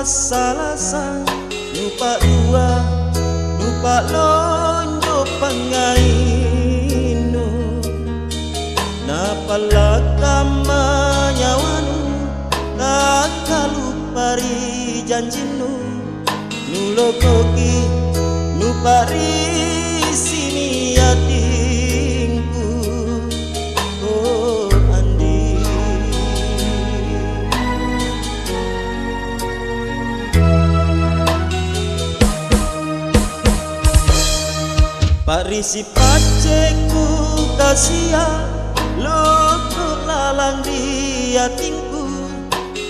salasa lupa dua lupa londo pangainu napalakama nyawanu tak lupari janjinu nulokoki nupari sini yatingku oh Andi parisi paceku kasia loko lalang dia tingku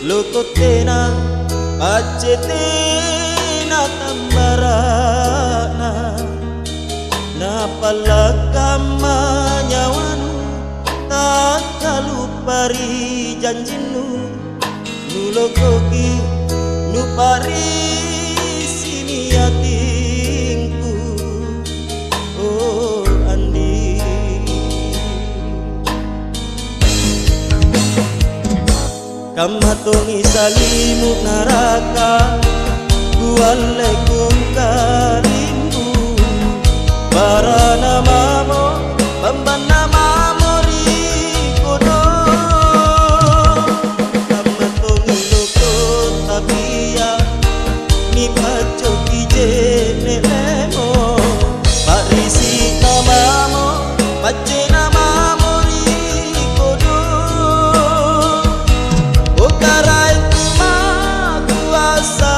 loko tena pace tena tambarana napalakama nyawanu tak kalupari janjinu nulokoki nupari sini yatingku oh Andi kamatongi salimu naraka Waalaikum karimmu Barana mamo Bambana mamo rikodo Kamatongi loko tabia Ni pacoki jene lemo Parisi namamo Pacena mamo rikodo Okarai kuma kuasa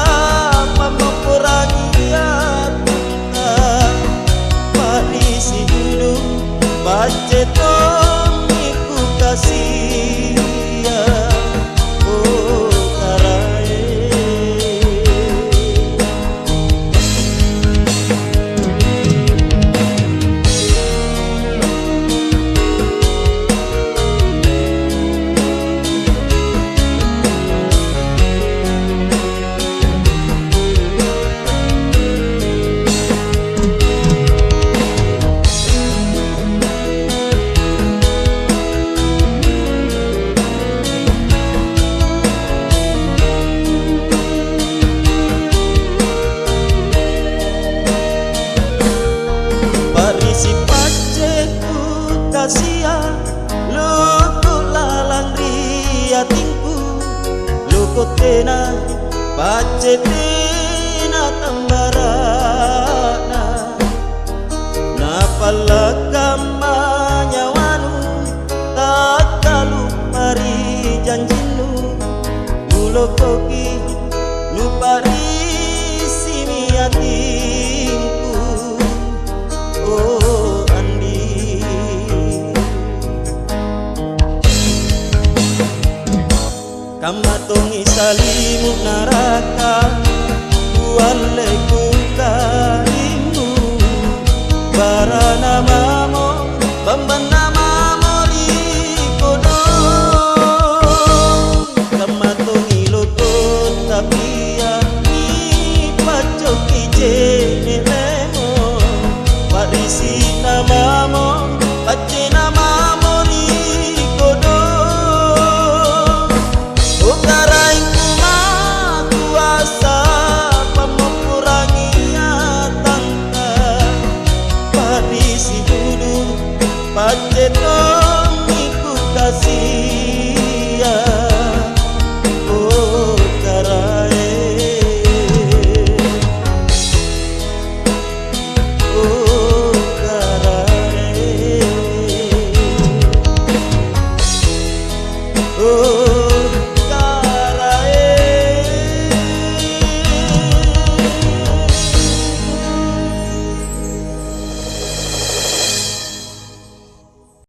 Bace tomiku kasih oh karae si paceku kasia loko lalang ria tingku loko tena pace tena tambarana napalakama nyawanu tak kalupari janjinu nulokoki nupari sini yatingku oh Andi kamatongi salimu naraka Waalaikum karimmu Barana mamo Bambana mamo rikodo kamatongi loko tapia Ni pacoki je